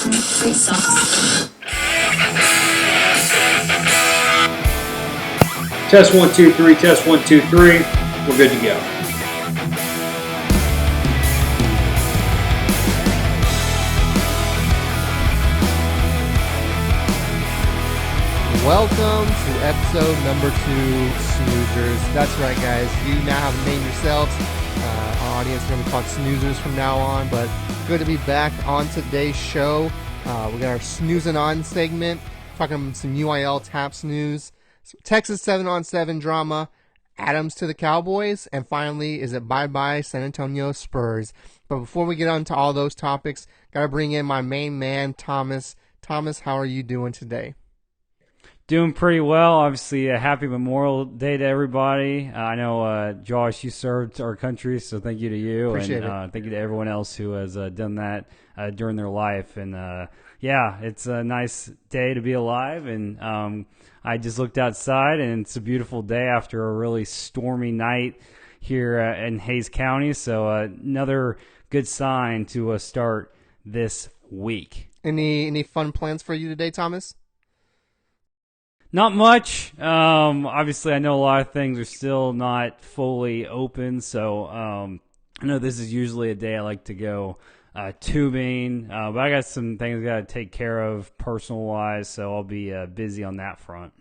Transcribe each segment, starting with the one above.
Free socks. Test 1 2 3. Test 1 2 3. We're good to go. Welcome to episode number 2, Snoozers. That's right, guys. You now have a name yourselves. Our audience is going to be called Snoozers from now on, but good to be back on today's show. We got our Snoozing On segment, talking some UIL TAPPS news, some Texas 7-on-7 drama, Adams to the Cowboys, and finally, is it bye-bye San Antonio Spurs? But before we get on to all those topics, got to bring in my main man, Thomas. Thomas, how are you doing today? Doing pretty well. Obviously, a happy Memorial Day to everybody. I know, Josh, you served our country, so thank you to you. Appreciate and thank you to everyone else who has done that during their life. And, yeah, it's a nice day to be alive. And I just looked outside, and it's a beautiful day after a really stormy night here in Hays County. So another good sign to start this week. Any fun plans for you today, Thomas? Not much. Obviously, I know a lot of things are still not fully open, so I know this is usually a day I like to go tubing, but I got some things I got to take care of personal-wise, so I'll be busy on that front.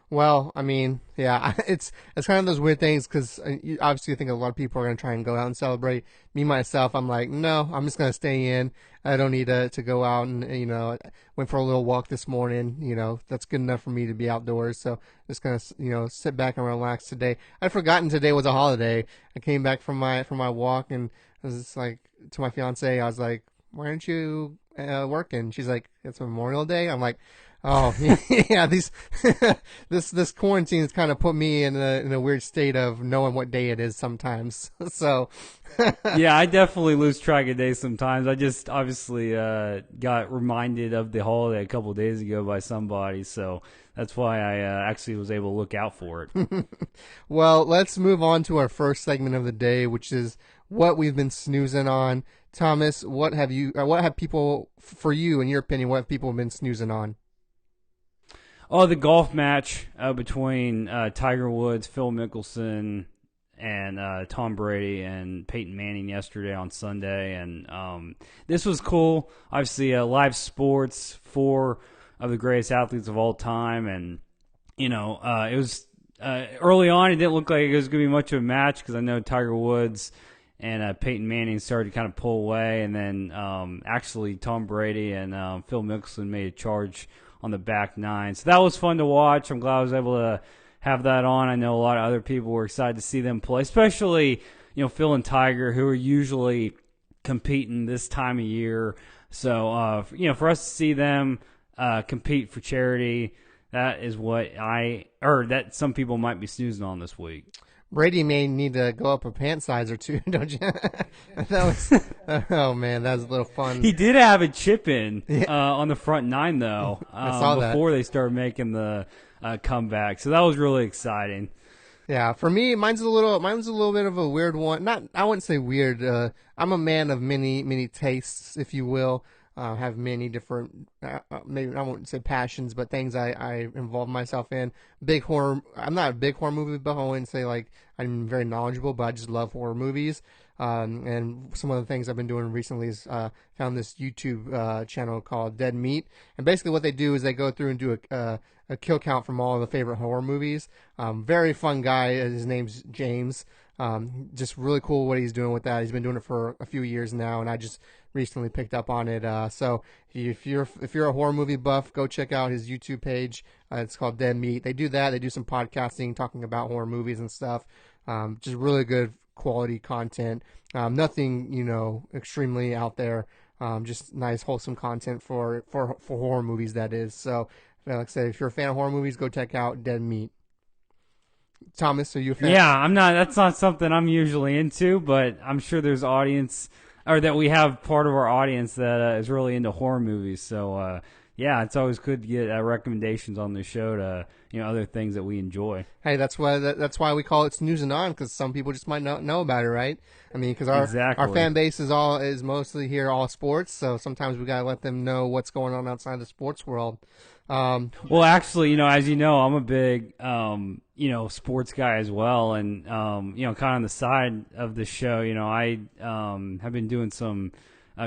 Well, I mean, yeah, it's kind of those weird things because obviously I think a lot of people are going to try and go out and celebrate. Me, myself, I'm like, no, I'm just going to stay in. I don't need to go out and, went for a little walk this morning. That's good enough for me to be outdoors. So just going to, sit back and relax today. I'd forgotten today was a holiday. I came back from my walk and I was just like, to my fiance, I was like, why aren't you working? She's like, it's Memorial Day. I'm like, oh yeah, this quarantine has kind of put me in a weird state of knowing what day it is sometimes. So yeah, I definitely lose track of days sometimes. I just obviously got reminded of the holiday a couple of days ago by somebody, so that's why I actually was able to look out for it. Well, let's move on to our first segment of the day, which is what we've been snoozing on. Thomas, what have people, for you, in your opinion, what have people been snoozing on? Oh, the golf match between Tiger Woods, Phil Mickelson, and Tom Brady and Peyton Manning yesterday on Sunday. And this was cool. Obviously, live sports, 4 of the greatest athletes of all time. And, it was early on, it didn't look like it was going to be much of a match because I know Tiger Woods and Peyton Manning started to kind of pull away. And then actually Tom Brady and Phil Mickelson made a charge on the back 9. So that was fun to watch. I'm glad I was able to have that on. I know a lot of other people were excited to see them play, especially, Phil and Tiger, who are usually competing this time of year. So, for us to see them compete for charity, that is that some people might be snoozing on this week. Brady may need to go up a pant size or two, don't you? Oh man, that was a little fun. He did have a chip in on the front 9 though. I saw that before they started making the comeback, so that was really exciting. Yeah, for me, mine's a little bit of a weird one. I wouldn't say weird. I'm a man of many tastes, if you will. Have many different, maybe I won't say passions, but things I involve myself in. I'm not a big horror movie buff. I wouldn't say like I'm very knowledgeable, but I just love horror movies. And some of the things I've been doing recently is found this YouTube channel called Dead Meat. And basically what they do is they go through and do a kill count from all of the favorite horror movies. Very fun guy. His name's James. Just really cool what he's doing with that. He's been doing it for a few years now, and I just recently picked up on it. So if you're a horror movie buff, go check out his YouTube page. It's called Dead Meat. They do that. They do some podcasting talking about horror movies and stuff. Just really good quality content. Nothing extremely out there. Just nice wholesome content for horror movies, that is. So like I said, if you're a fan of horror movies, go check out Dead Meat. Thomas, are you a fan? Yeah, I'm not. That's not something I'm usually into, but I'm sure there's audience, or that we have part of our audience that is really into horror movies. So yeah, it's always good to get recommendations on the show to other things that we enjoy. Hey, that's why we call it Snoozing on, because some people just might not know about it, right? I mean, because our Exactly. fan base is mostly here all sports, so sometimes we gotta let them know what's going on outside the sports world. Well, actually, as you know, I'm a big, sports guy as well. And, kind of on the side of the show, I have been doing some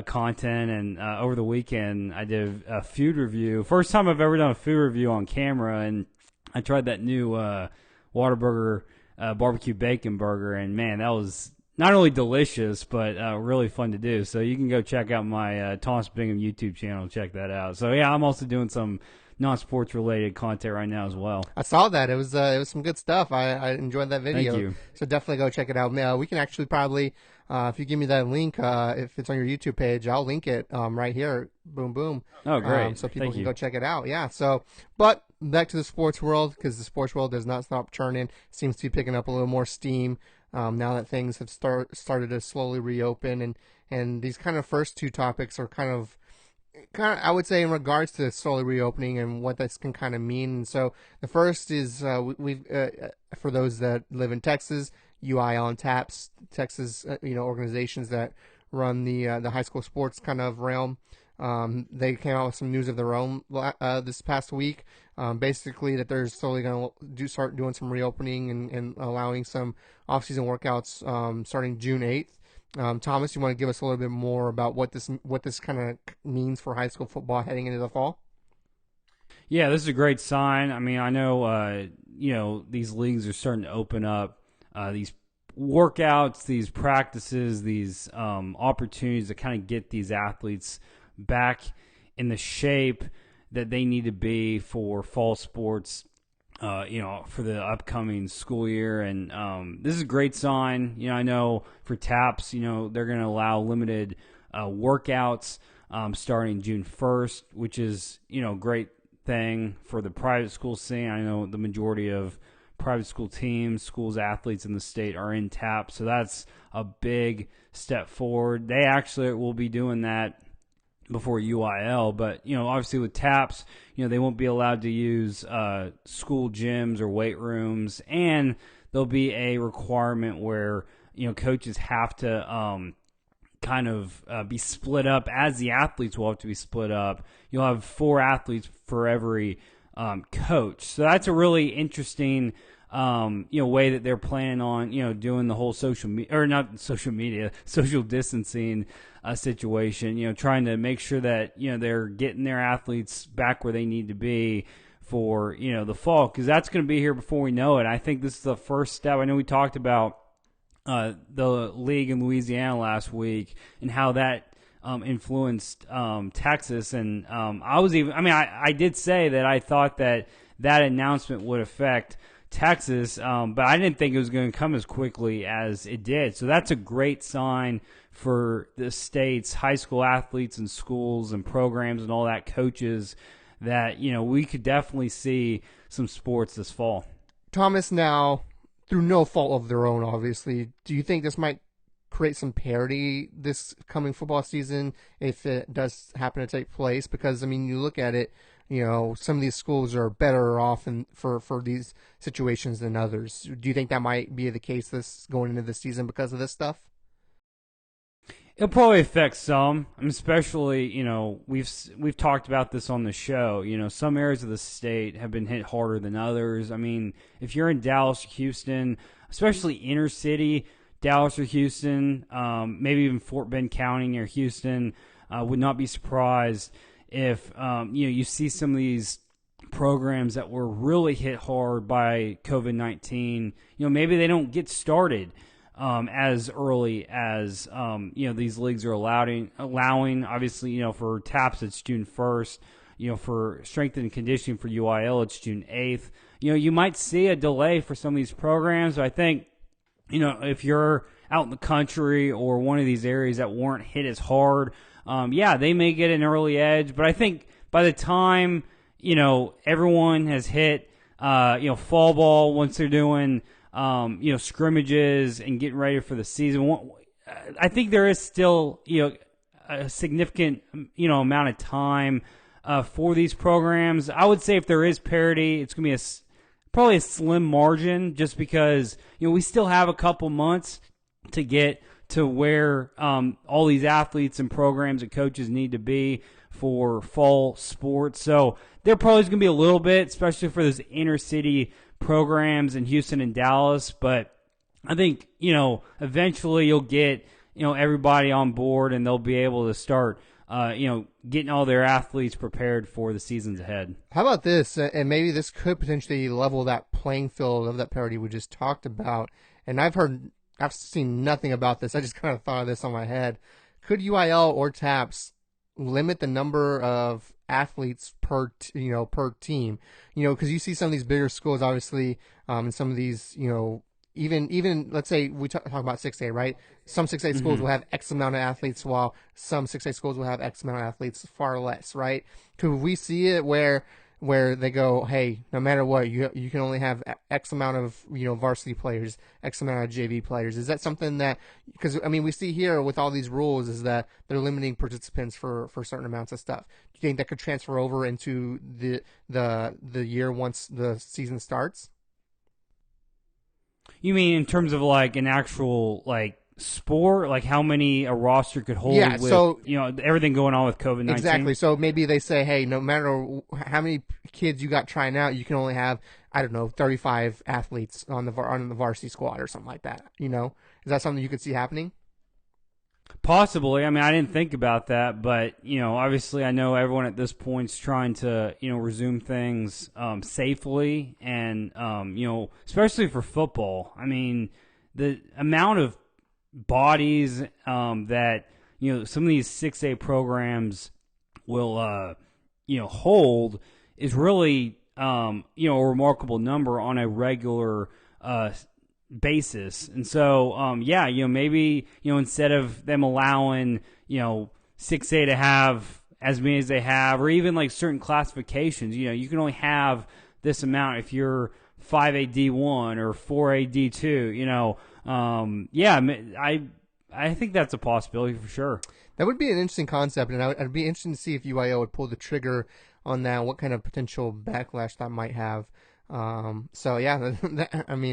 content. And over the weekend, I did a food review. First time I've ever done a food review on camera. And I tried that new Whataburger barbecue bacon burger. And, man, that was not only delicious, but really fun to do. So you can go check out my Thomas Bingham YouTube channel and check that out. So, yeah, I'm also doing some non-sports related content right now as well. I saw that. It was some good stuff. I enjoyed that video. Thank you. So definitely go check it out. We can actually probably, if you give me that link, if it's on your YouTube page, I'll link it right here. Boom, boom. Oh, great. So people Thank can you. go check it out. Yeah. So, but back to the sports world, because the sports world does not stop churning. Seems to be picking up a little more steam now that things have started to slowly reopen. And these kind of first two topics are kind of, I would say, in regards to slowly reopening and what this can kind of mean. And so the first is we've for those that live in Texas, UIL and TAPPS, Texas, organizations that run the high school sports kind of realm. They came out with some news of their own this past week. Basically, that they're slowly going to start doing some reopening and allowing some off-season workouts starting June 8th. Thomas, you want to give us a little bit more about what this kind of means for high school football heading into the fall? Yeah, this is a great sign. I mean, I know these leagues are starting to open up these workouts, these practices, these opportunities to kind of get these athletes back in the shape that they need to be for fall sports. For the upcoming school year. And this is a great sign. I know for TAPPS, they're going to allow limited workouts starting June 1st, which is, a great thing for the private school scene. I know the majority of private school teams, schools, athletes in the state are in TAPPS. So that's a big step forward. They actually will be doing that before UIL, but obviously with TAPPS, they won't be allowed to use school gyms or weight rooms, and there'll be a requirement where coaches have to be split up, as the athletes will have to be split up. You'll have 4 athletes for every coach, so that's a really interesting way that they're planning on doing the whole social distancing situation, trying to make sure that they're getting their athletes back where they need to be for the fall, because that's going to be here before we know it. I think this is the first step. I know we talked about the league in Louisiana last week and how that influenced Texas, and I did say that I thought that announcement would affect Texas, but I didn't think it was going to come as quickly as it did. So that's a great sign for the state's high school athletes and schools and programs and all that, coaches, that we could definitely see some sports this fall. Thomas, now, through no fault of their own, obviously, do you think this might create some parity this coming football season if it does happen to take place? Because, you look at it, some of these schools are better off for these situations than others. Do you think that might be the case going into the season because of this stuff? It'll probably affect some, especially, we've talked about this on the show. Some areas of the state have been hit harder than others. If you're in Dallas, Houston, especially inner city, Dallas or Houston, maybe even Fort Bend County near Houston, would not be surprised if you see some of these programs that were really hit hard by COVID-19. Maybe they don't get started as early as these leagues are allowing. Obviously, for TAPPS it's June 1st. For strength and conditioning for UIL it's June 8th. You might see a delay for some of these programs. But I think if you're out in the country or one of these areas that weren't hit as hard, they may get an early edge. But I think by the time, everyone has hit, fall ball, once they're doing, scrimmages and getting ready for the season, I think there is still, a significant, amount of time for these programs. I would say if there is parity, it's going to be probably a slim margin, just because we still have a couple months to get to where all these athletes and programs and coaches need to be for fall sports. So there probably is going to be a little bit, especially for those inner city programs in Houston and Dallas. But I think, eventually you'll get, everybody on board, and they'll be able to start, getting all their athletes prepared for the seasons ahead. How about this? And maybe this could potentially level that playing field of that parity we just talked about. And I've seen nothing about this. I just kind of thought of this on my head. Could UIL or TAPPS limit the number of athletes per team? Because you see some of these bigger schools, obviously, and some of these, even let's say we talk about 6A, right? Some 6A schools will have X amount of athletes, while some 6A schools will have X amount of athletes, far less, right? Could we see it where they go, hey, no matter what, you can only have X amount of varsity players, X amount of JV players? Is that something that, because we see here with all these rules is that they're limiting participants for certain amounts of stuff. Do you think that could transfer over into the year once the season starts? You mean in terms of like an actual sport, like how many a roster could hold? Yeah, with, so everything going on with COVID-19. Exactly. So maybe they say, hey, no matter how many kids you got trying out, you can only have 35 athletes on the varsity squad or something like that. Is that something you could see happening? Possibly. I didn't think about that, but obviously, I know everyone at this point's trying to resume things safely, and especially for football. The amount of bodies that some of these 6A programs will hold is really a remarkable number on a regular basis. And so maybe instead of them allowing 6A to have as many as they have, or even like certain classifications, you can only have this amount if you're 5A D1 or 4A D2. I think that's a possibility for sure. That would be an interesting concept, and I'd be interested to see if UIL would pull the trigger on that, what kind of potential backlash that might have.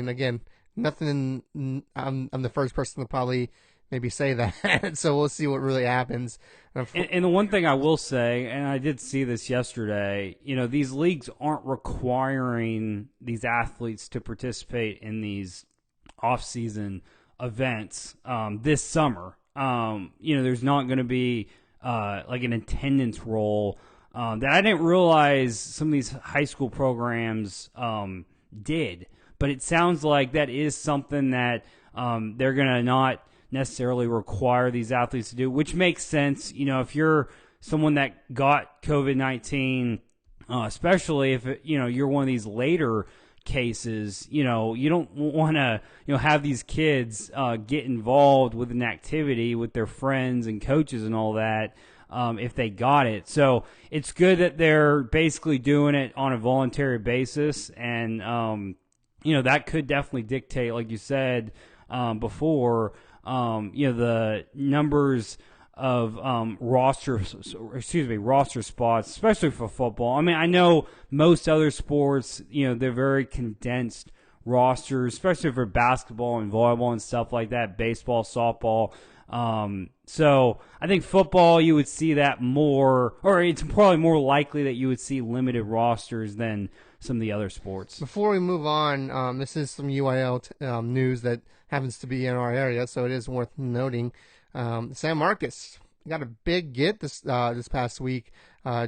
Again, nothing. I'm the first person to probably maybe say that, so we'll see what really happens. And the one thing I will say, and I did see this yesterday, these leagues aren't requiring these athletes to participate in these off-season events this summer. There's not going to be like an attendance role that I didn't realize some of these high school programs did. But it sounds like that is something that they're going to not necessarily require these athletes to do, which makes sense. If you're someone that got COVID-19, especially if you're one of these later cases, you don't want to have these kids get involved with an activity with their friends and coaches and all that if they got it. So it's good that they're basically doing it on a voluntary basis, and that could definitely dictate, like you said before, the numbers of roster spots, especially for football. I know most other sports, they're very condensed rosters, especially for basketball and volleyball and stuff like that, baseball, softball. So I think football, you would see that more, or it's probably more likely that you would see limited rosters than some of the other sports. Before we move on, this is some UIL news that happens to be in our area, so it is worth noting. San Marcos got a big get this past week.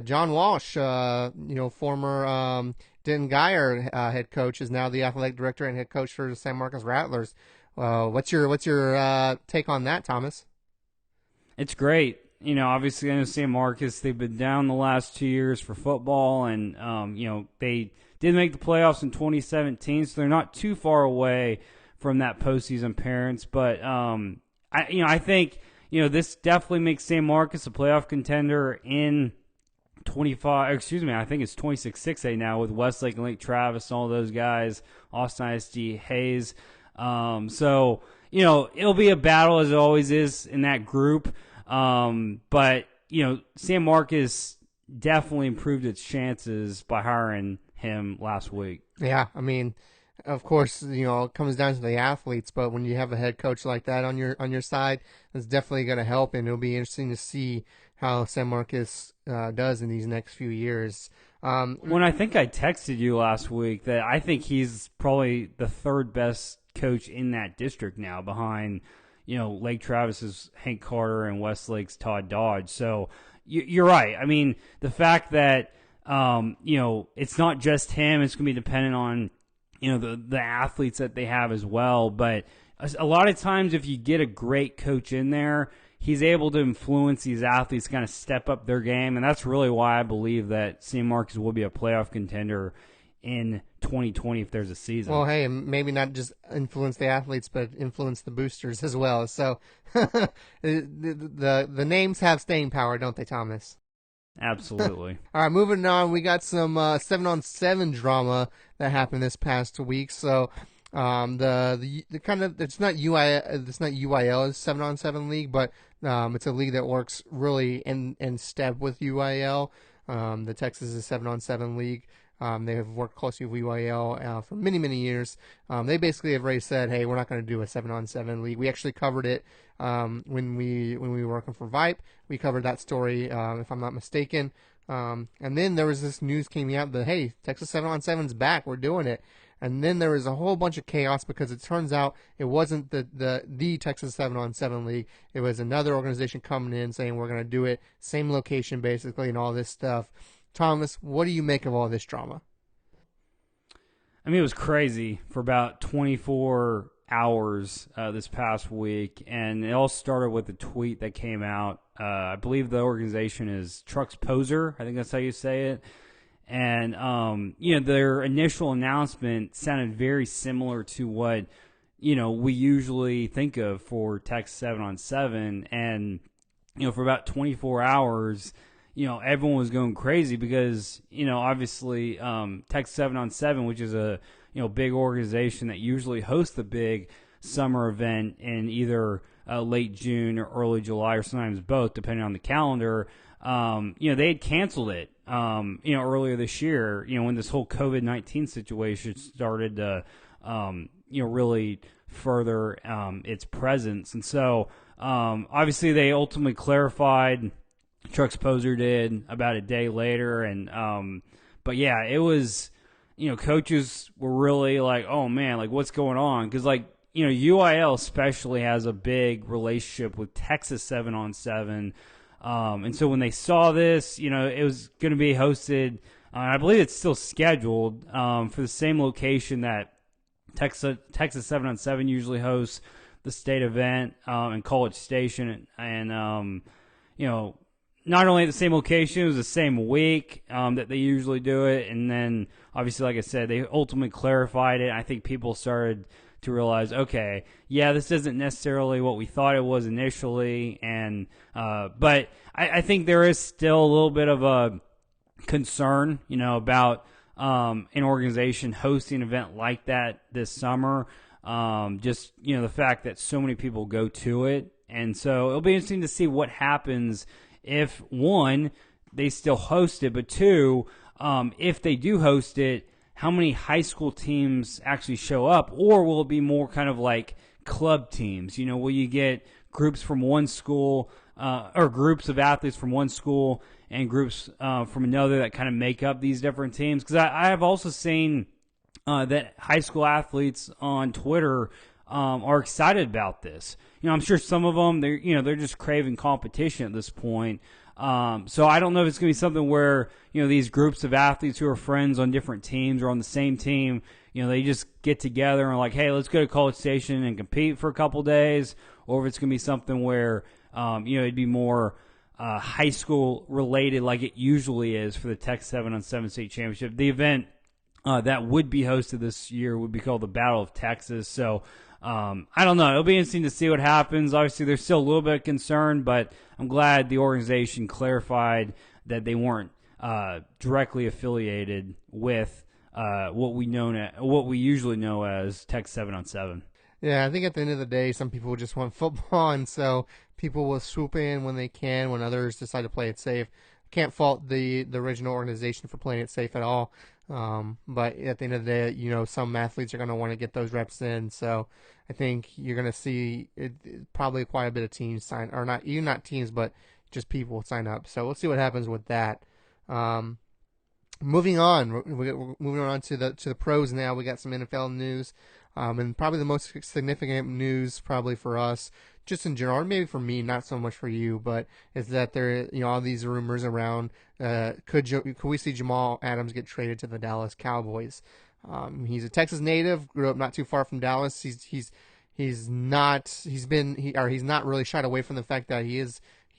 John Walsh, former Denton Geyer head coach, is now the athletic director and head coach for the San Marcos Rattlers. What's your take on that, Thomas? It's great. Obviously, I know San Marcos, they've been down the last 2 years for football, and they did make the playoffs in 2017, so they're not too far away from that postseason appearance. But I think this definitely makes San Marcos a playoff contender in 25. Excuse me, I think it's 26-6A now with Westlake and Lake Travis and all those guys, Austin ISD, Hayes. So it'll be a battle as it always is in that group. But San Marcos definitely improved its chances by hiring him last week. Yeah, I mean, of course, it comes down to the athletes, but when you have a head coach like that on your side, it's definitely going to help, and it'll be interesting to see how San Marcos does in these next few years. When I think I texted you last week that I think he's probably the third best coach in that district now, behind Lake Travis's Hank Carter and Westlake's Todd Dodge. So you're right. I mean, the fact that it's not just him; it's going to be dependent on the athletes that they have as well. But a lot of times, if you get a great coach in there, he's able to influence these athletes to kind of step up their game, and that's really why I believe that San Marcos will be a playoff contender in 2020 if there's a season. Well, hey, maybe not just influence the athletes, but influence the boosters as well. So the names have staying power, don't they, Thomas? Absolutely. All right, moving on. We got some 7-on-7 drama that happened this past week. So the kind of it's not UIL, it's 7-on-7 league, but it's a league that works really in step with UIL. The Texas is 7-on-7 league. They have worked closely with UIL for many, many years. They basically have already said, hey, we're not going to do a 7-on-7 league. We actually covered it when we were working for Vipe. We covered that story, if I'm not mistaken. And then there was this news came out that, hey, Texas 7-on-7's back. We're doing it. And then there was a whole bunch of chaos because it turns out it wasn't the Texas 7-on-7 league. It was another organization coming in saying we're going to do it, same location basically, and all this stuff. Thomas, what do you make of all this drama? I mean, it was crazy for about 24 hours this past week, and it all started with a tweet that came out. I believe the organization is Trucks Poser. I think that's how you say it. And, their initial announcement sounded very similar to what, we usually think of for Texas 7-on-7. And, for about 24 hours, everyone was going crazy because, obviously, Texas 7-on-7, which is a, big organization that usually hosts the big summer event in either late June or early July, or sometimes both, depending on the calendar. They had canceled it, earlier this year, when this whole COVID-19 situation started to, really further its presence. And so, obviously, they ultimately clarified. Trucks Poser did about a day later, and but yeah, it was, coaches were really like, oh man, like what's going on? Because UIL especially has a big relationship with Texas 7-on-7, and so when they saw this, it was going to be hosted. I believe it's still scheduled for the same location that Texas 7-on-7 usually hosts the state event in College Station, and not only at the same location, it was the same week that they usually do it. And then, obviously, like I said, they ultimately clarified it. I think people started to realize, okay, yeah, this isn't necessarily what we thought it was initially. And but I think there is still a little bit of a concern, about an organization hosting an event like that this summer. Just, the fact that so many people go to it. And so it'll be interesting to see what happens if, one, they still host it, but two, if they do host it, how many high school teams actually show up, or will it be more kind of like club teams? Will you get groups from one school, or groups of athletes from one school and groups from another that kind of make up these different teams? Because I have also seen that high school athletes on Twitter are excited about this. I'm sure some of them, they're just craving competition at this point. So I don't know if it's going to be something where, these groups of athletes who are friends on different teams or on the same team, they just get together and are like, hey, let's go to College Station and compete for a couple days, or if it's going to be something where, it'd be more high school related like it usually is for the Texas 7-on-7 state championship. The event that would be hosted this year would be called the Battle of Texas. So, I don't know. It'll be interesting to see what happens. Obviously, there's still a little bit of concern, but I'm glad the organization clarified that they weren't directly affiliated with what we usually know as Texas 7-on-7. Yeah, I think at the end of the day, some people just want football, and so people will swoop in when they can, when others decide to play it safe. can't fault the original organization for playing it safe at all. But at the end of the day, some athletes are going to want to get those reps in. So I think you're going to see probably quite a bit of teams sign, or not teams, but just people sign up. So we'll see what happens with that. Moving on, we're moving on to the pros now. We got some NFL news, and probably the most significant news probably for us, just in general, or maybe for me, not so much for you, but is that there, all these rumors around, could we see Jamal Adams get traded to the Dallas Cowboys? He's a Texas native, grew up not too far from Dallas. He's not really shied away from the fact that he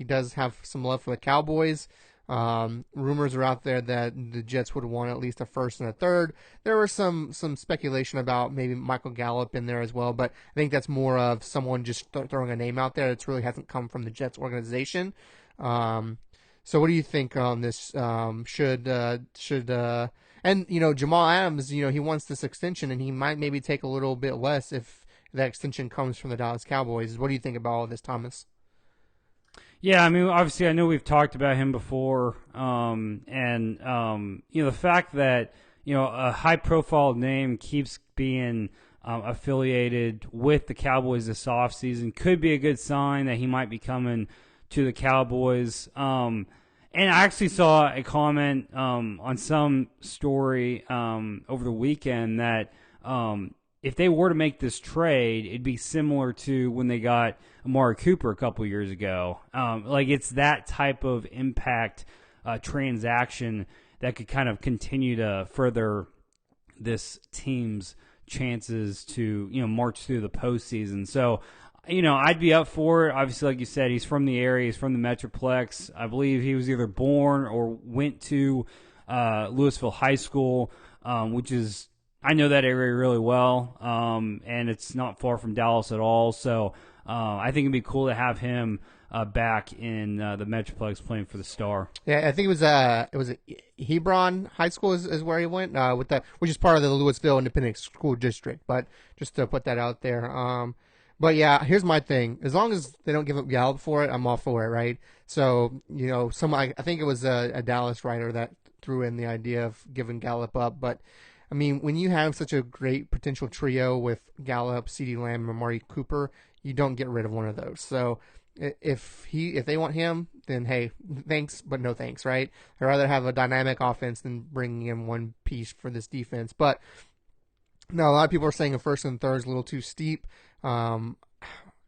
does have some love for the Cowboys. Rumors are out there that the Jets would want at least a first and a third. There was some speculation about maybe Michael Gallup in there as well, but I think that's more of someone just throwing a name out there. It really hasn't come from the Jets organization. So what do you think on this? And Jamal Adams, he wants this extension, and he might maybe take a little bit less if that extension comes from the Dallas Cowboys. What do you think about all this, Thomas? Yeah, I mean, obviously, I know we've talked about him before, the fact that a high-profile name keeps being affiliated with the Cowboys this offseason could be a good sign that he might be coming to the Cowboys. And I actually saw a comment on some story over the weekend that if they were to make this trade, it'd be similar to when they got Amari Cooper a couple years ago. It's that type of impact transaction that could kind of continue to further this team's chances to, march through the postseason. So, I'd be up for it. Obviously, like you said, he's from the area. He's from the Metroplex. I believe he was either born or went to Louisville High School, which is, I know that area really well, and it's not far from Dallas at all. So I think it'd be cool to have him back in the Metroplex playing for the Star. Yeah, I think it was Hebron High School is where he went which is part of the Louisville Independent School District. But just to put that out there. But yeah, here's my thing. As long as they don't give up Gallup for it, I'm all for it, right? So I think it was a Dallas writer that threw in the idea of giving Gallup up, but. I mean, when you have such a great potential trio with Gallup, CeeDee Lamb, and Amari Cooper, you don't get rid of one of those. So if they want him, then hey, thanks, but no thanks, right? I'd rather have a dynamic offense than bringing in one piece for this defense. But no, a lot of people are saying a first and third is a little too steep. I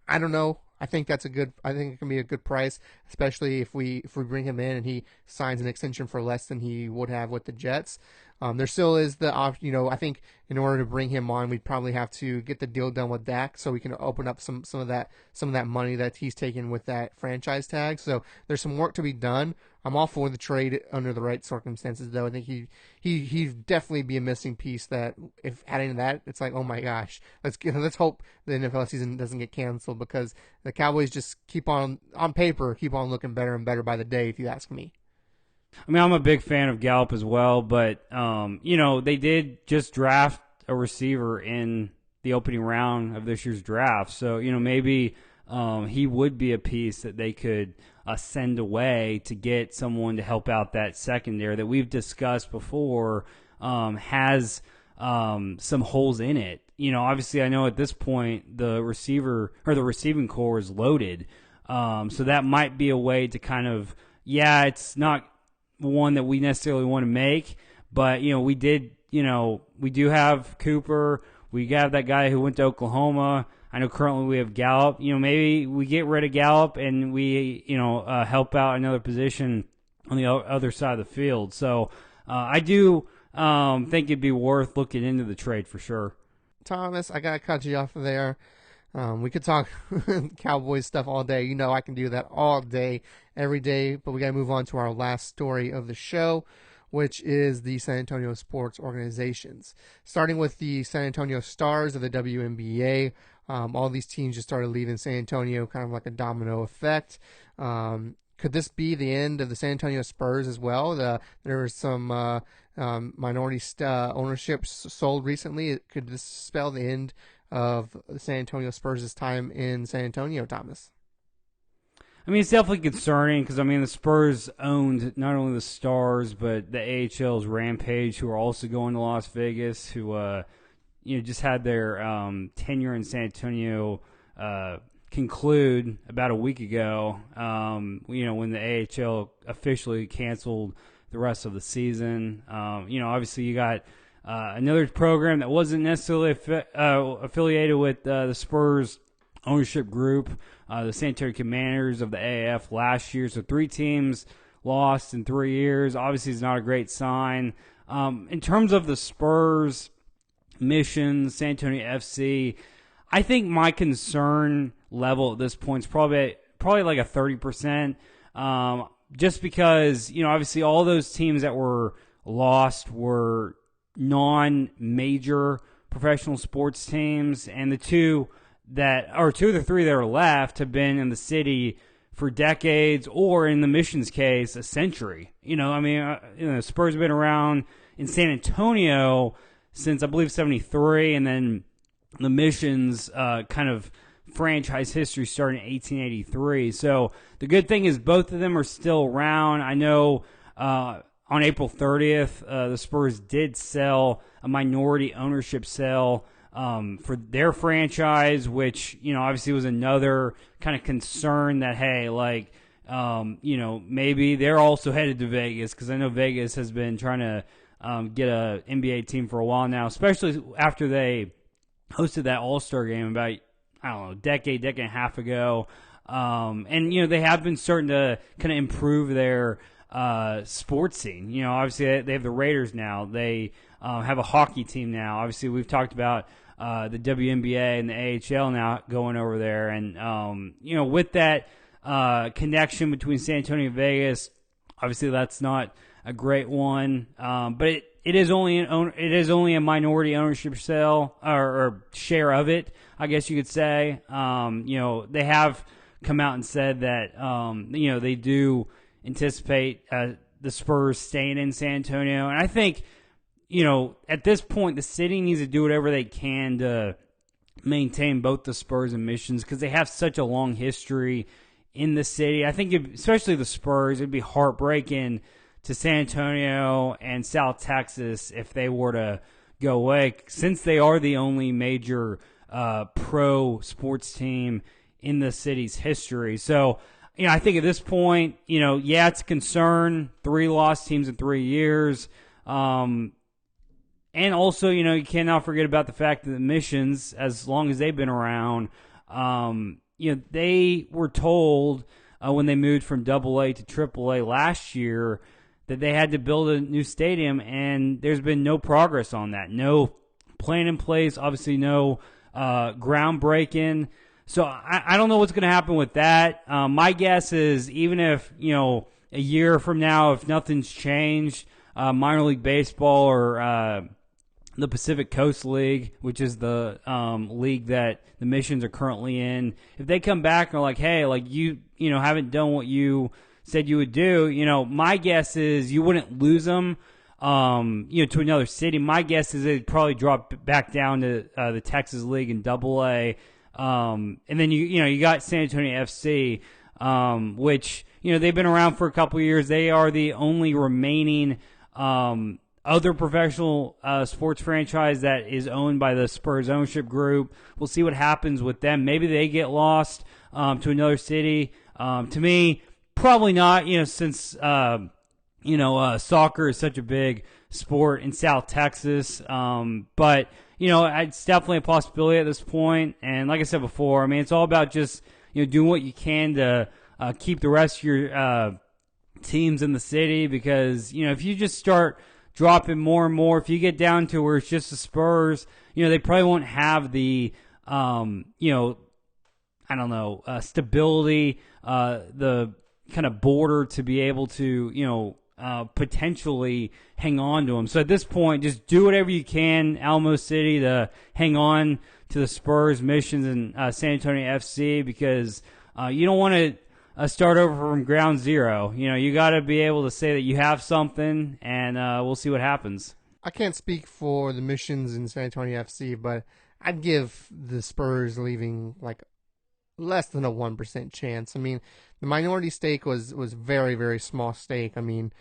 don't know. I think it can be a good price, especially if we bring him in and he signs an extension for less than he would have with the Jets. There still is the option, I think in order to bring him on, we'd probably have to get the deal done with Dak so we can open up some of that money that he's taken with that franchise tag. So there's some work to be done. I'm all for the trade under the right circumstances, though. I think he'd definitely be a missing piece that if adding to that, it's like, oh my gosh, let's hope the NFL season doesn't get canceled because the Cowboys just keep on paper, keep on looking better and better by the day, if you ask me. I mean, I'm a big fan of Gallup as well, but, they did just draft a receiver in the opening round of this year's draft. So, maybe he would be a piece that they could send away to get someone to help out that secondary that we've discussed before has some holes in it. Obviously, I know at this point the receiving core is loaded. So that might be a way to kind of, it's not one that we necessarily want to make, but we do have Cooper. We have that guy who went to Oklahoma. I know currently we have Gallup. Maybe we get rid of Gallup and we help out another position on the other side of the field. So I do think it'd be worth looking into the trade for sure. Thomas, I gotta cut you off there. We could talk Cowboys stuff all day. I can do that all day, every day. But we got to move on to our last story of the show, which is the San Antonio sports organizations. Starting with the San Antonio Stars of the WNBA. All these teams just started leaving San Antonio, kind of like a domino effect. Could this be the end of the San Antonio Spurs as well? There was some minority ownership sold recently. Could this spell the end of the San Antonio Spurs' time in San Antonio, Thomas? I mean, it's definitely concerning because, I mean, the Spurs owned not only the Stars, but the AHL's Rampage, who are also going to Las Vegas, who, just had their tenure in San Antonio conclude about a week ago, when the AHL officially canceled the rest of the season. Obviously you got another program that wasn't necessarily affiliated with the Spurs ownership group, the San Antonio Commanders of the AAF last year. So 3 teams lost in 3 years. Obviously, it's not a great sign. In terms of the Spurs, Missions, San Antonio FC, I think my concern level at this point is probably like a 30%. Just because, obviously all those teams that were lost were non-major professional sports teams, and two of the 3 that are left have been in the city for decades, or in the Missions case, a century. Spurs have been around in San Antonio since, I believe, 73, and then the Missions kind of franchise history started in 1883. So the good thing is both of them are still around. I know on April 30th, the Spurs did sell a minority ownership sale for their franchise, which, obviously was another kind of concern that, hey, maybe they're also headed to Vegas, because I know Vegas has been trying to get a NBA team for a while now, especially after they hosted that All-Star game about, decade and a half ago. They have been starting to kind of improve their sports scene. Obviously they have the Raiders now. They have a hockey team now. Obviously we've talked about the WNBA and the AHL now going over there. And, with that connection between San Antonio and Vegas, obviously that's not a great one. But it is only a minority ownership sale or share of it, I guess you could say. They have come out and said that, they do anticipate the Spurs staying in San Antonio. And I think, at this point, the city needs to do whatever they can to maintain both the Spurs and Missions, because they have such a long history in the city. I think, especially the Spurs, it'd be heartbreaking to San Antonio and South Texas if they were to go away, since they are the only major pro sports team in the city's history. So, I think at this point, it's a concern. 3 lost teams in 3 years. And also, you cannot forget about the fact that the Missions, as long as they've been around, they were told when they moved from AA to AAA last year that they had to build a new stadium, and there's been no progress on that. No plan in place, obviously no groundbreaking. So I don't know what's going to happen with that. My guess is, even if, a year from now, if nothing's changed, minor league baseball or the Pacific Coast League, which is the league that the Missions are currently in, if they come back and are like, hey, you haven't done what you said you would do, my guess is you wouldn't lose them, to another city. My guess is they'd probably drop back down to the Texas League in AA. And then you got San Antonio FC, which, they've been around for a couple of years. They are the only remaining other professional sports franchise that is owned by the Spurs ownership group. We'll see what happens with them. Maybe they get lost to another city. To me, probably not, since soccer is such a big sport in South Texas. But it's definitely a possibility at this point. And like I said before, it's all about just doing what you can to keep the rest of your teams in the city, because if you just start dropping more and more, if you get down to where it's just the Spurs, they probably won't have the stability, the kind of border to be able to potentially hang on to them. So at this point, just do whatever you can, Alamo City, to hang on to the Spurs, Missions, and San Antonio FC, because you don't want to start over from ground zero. You got to be able to say that you have something, and we'll see what happens. I can't speak for the Missions in San Antonio FC, but I'd give the Spurs leaving less than a 1% chance. I mean, the minority stake was very, very small stake. I mean,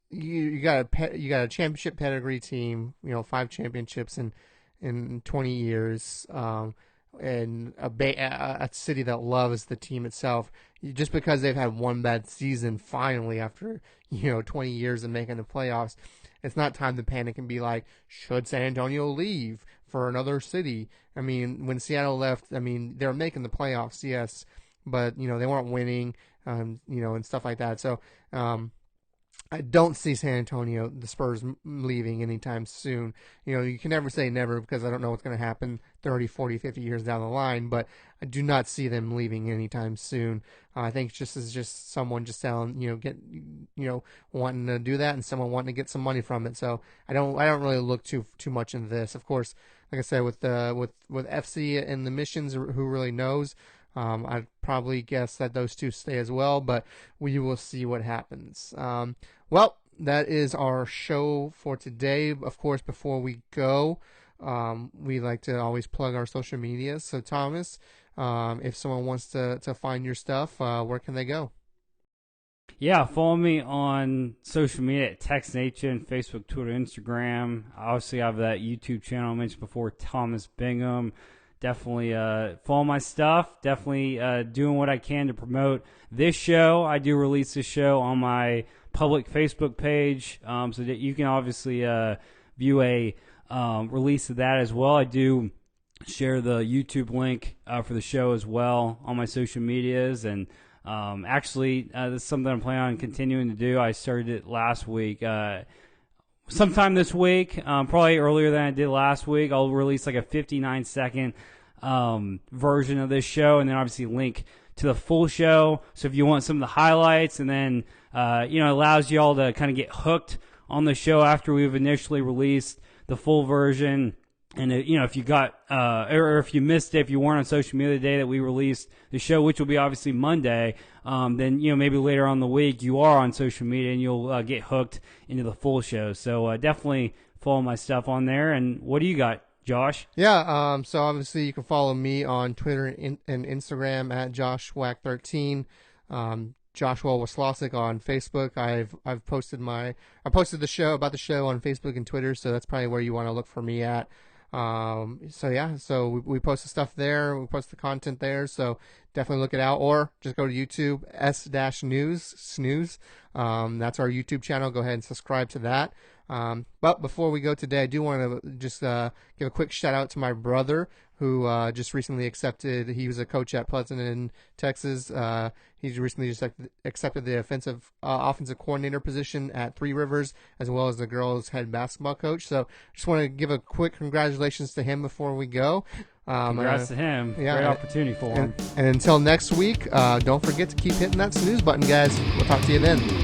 you got a championship pedigree team, 5 championships in 20 years, and a city that loves the team itself. Just because they've had one bad season finally after 20 years of making the playoffs, it's not time to panic and be like, should San Antonio leave for another city? I mean, when Seattle left, I mean, they were making the playoffs, yes, but they weren't winning, and stuff like that. So I don't see San Antonio, the Spurs, leaving anytime soon. You can never say never, because I don't know what's going to happen 30, 40, 50 years down the line, but I do not see them leaving anytime soon. I think it's just someone just selling, wanting to do that, and someone wanting to get some money from it. So I don't really look too much into this. Of course, like I said, with FC and the Missions, who really knows? I'd probably guess that those two stay as well, but we will see what happens. Well, that is our show for today. Of course, before we go, we like to always plug our social media. So, Thomas, if someone wants to find your stuff, where can they go? Yeah, follow me on social media at TextNation, Facebook, Twitter, Instagram. Obviously, I have that YouTube channel I mentioned before, Thomas Bingham. Definitely follow my stuff. Definitely doing what I can to promote this show. I do release this show on my public Facebook page, so that you can obviously view a release of that as well. I do share the YouTube link for the show as well on my social medias, and actually this is something I'm planning on continuing to do. I started it last week. Sometime this week, probably earlier than I did last week, I'll release like a 59-second version of this show, and then obviously link to the full show. So if you want some of the highlights, and then it allows you all to kind of get hooked on the show after we've initially released the full version. And if you got or if you missed it, if you weren't on social media the day that we released the show, which will be obviously Monday, then maybe later on in the week you are on social media and you'll get hooked into the full show. So definitely follow my stuff on there. And what do you got, Josh? Yeah, so obviously you can follow me on Twitter and Instagram at JoshWack13. Joshua Waslosik on Facebook. I've posted the show about the show on Facebook and Twitter, so that's probably where you want to look for me at. So we post the stuff there. We post the content there. So definitely look it out, or just go to YouTube, S-News, Snooze. That's our YouTube channel. Go ahead and subscribe to that. But before we go today, I do want to just give a quick shout out to my brother who just recently accepted. He was a coach at Pleasant in Texas. He's recently just accepted the offensive coordinator position at Three Rivers, as well as the girls' head basketball coach. So just want to give a quick congratulations to him before we go. Congrats to him. Yeah, great opportunity for him. And until next week, don't forget to keep hitting that snooze button, guys. We'll talk to you then.